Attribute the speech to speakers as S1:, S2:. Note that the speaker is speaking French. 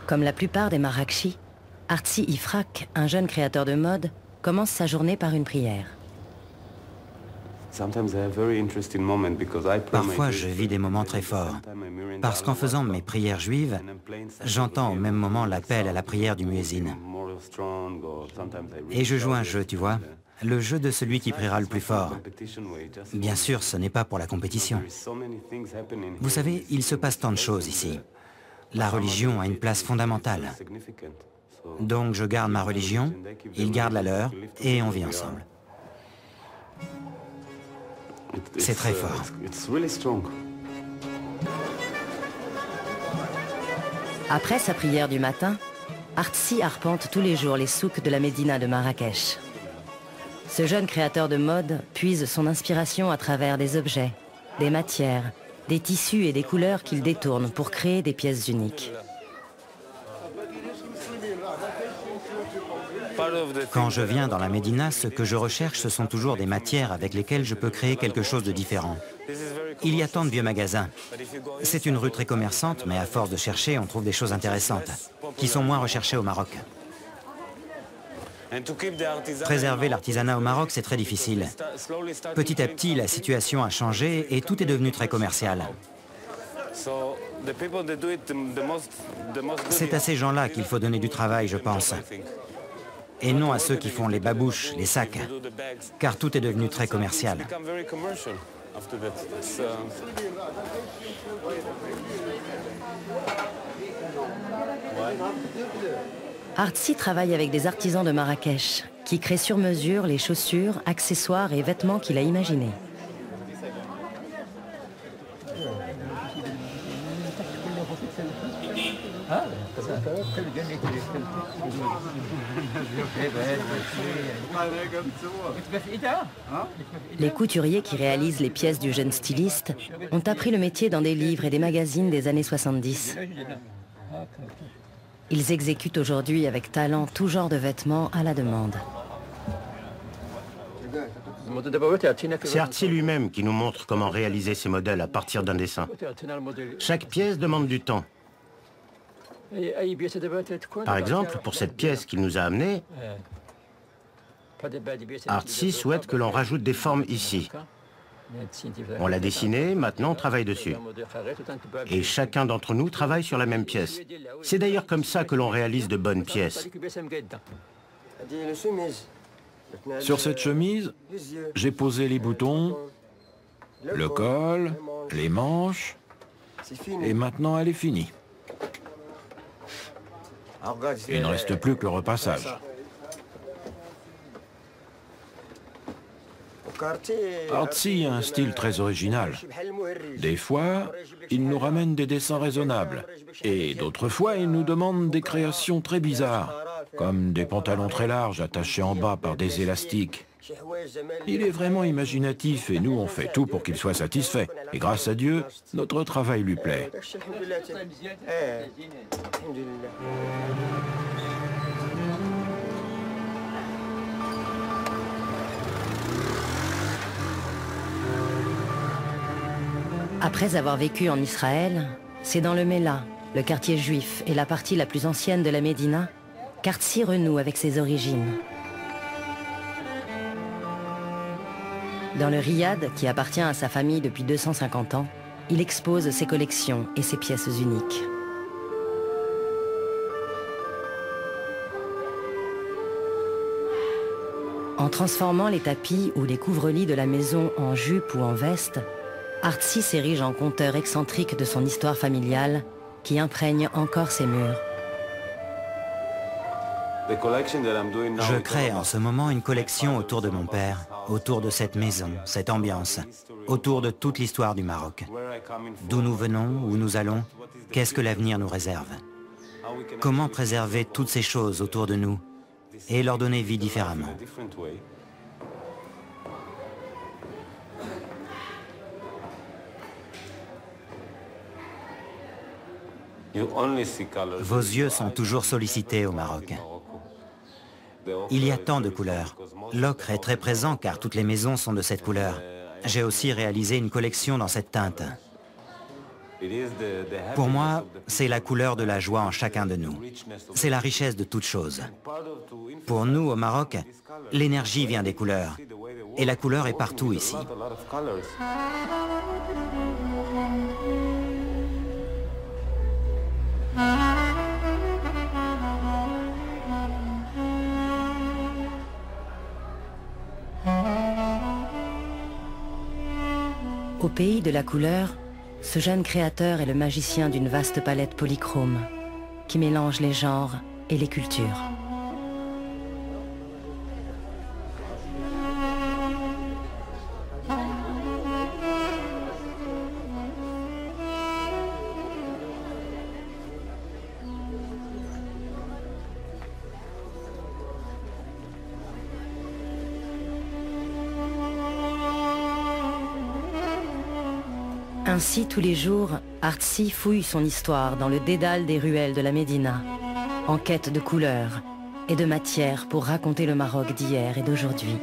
S1: Comme la plupart des Marrakchi, Artzi Ifrak, un jeune créateur de mode, commence sa journée par une prière.
S2: Parfois, je vis des moments très forts, parce qu'en faisant mes prières juives, j'entends au même moment l'appel à la prière du muezzin. Et je joue un jeu, tu vois, le jeu de celui qui priera le plus fort. Bien sûr, ce n'est pas pour la compétition. Vous savez, il se passe tant de choses ici. La religion a une place fondamentale. Donc je garde ma religion, ils gardent la leur, et on vit ensemble. C'est très fort.
S1: Après sa prière du matin, Artzi arpente tous les jours les souks de la Médina de Marrakech. Ce jeune créateur de mode puise son inspiration à travers des objets, des matières, des tissus et des couleurs qu'il détourne pour créer des pièces uniques.
S2: Quand je viens dans la Médina, ce que je recherche, ce sont toujours des matières avec lesquelles je peux créer quelque chose de différent. Il y a tant de vieux magasins. C'est une rue très commerçante, mais à force de chercher, on trouve des choses intéressantes, qui sont moins recherchées au Maroc. Préserver l'artisanat au Maroc, c'est très difficile. Petit à petit, la situation a changé et tout est devenu très commercial. C'est à ces gens-là qu'il faut donner du travail, je pense. Et non à ceux qui font les babouches, les sacs, car tout est devenu très commercial.
S1: Artzi travaille avec des artisans de Marrakech qui créent sur mesure les chaussures, accessoires et vêtements qu'il a imaginés. Les couturiers qui réalisent les pièces du jeune styliste ont appris le métier dans des livres et des magazines des années 70. Ils exécutent aujourd'hui avec talent tout genre de vêtements à la demande.
S3: C'est Artzi lui-même qui nous montre comment réaliser ces modèles à partir d'un dessin. Chaque pièce demande du temps. Par exemple, pour cette pièce qu'il nous a amenée, Artzi souhaite que l'on rajoute des formes ici. On l'a dessinée, maintenant on travaille dessus. Et chacun d'entre nous travaille sur la même pièce. C'est d'ailleurs comme ça que l'on réalise de bonnes pièces.
S4: Sur cette chemise, j'ai posé les boutons, le col, les manches, et maintenant elle est finie. Il ne reste plus que le repassage. Artzi a un style très original. Des fois, il nous ramène des dessins raisonnables. Et d'autres fois, il nous demande des créations très bizarres, comme des pantalons très larges attachés en bas par des élastiques. Il est vraiment imaginatif et nous, on fait tout pour qu'il soit satisfait. Et grâce à Dieu, notre travail lui plaît.
S1: Après avoir vécu en Israël, c'est dans le Mela, le quartier juif et la partie la plus ancienne de la Médina, qu'Artzi renoue avec ses origines. Dans le riad, qui appartient à sa famille depuis 250 ans, il expose ses collections et ses pièces uniques. En transformant les tapis ou les couvre-lits de la maison en jupe ou en veste, Artzi s'érige en conteur excentrique de son histoire familiale qui imprègne encore ses murs.
S2: Je crée en ce moment une collection autour de mon père, autour de cette maison, cette ambiance, autour de toute l'histoire du Maroc. D'où nous venons, où nous allons, qu'est-ce que l'avenir nous réserve? Comment préserver toutes ces choses autour de nous et leur donner vie différemment. Vos yeux sont toujours sollicités au Maroc. Il y a tant de couleurs. L'ocre est très présent car toutes les maisons sont de cette couleur. J'ai aussi réalisé une collection dans cette teinte. Pour moi, c'est la couleur de la joie en chacun de nous. C'est la richesse de toute chose. Pour nous, au Maroc, l'énergie vient des couleurs. Et la couleur est partout ici.
S1: Au pays de la couleur, ce jeune créateur est le magicien d'une vaste palette polychrome qui mélange les genres et les cultures. Ainsi, tous les jours, Artsy fouille son histoire dans le dédale des ruelles de la Médina, en quête de couleurs et de matière pour raconter le Maroc d'hier et d'aujourd'hui.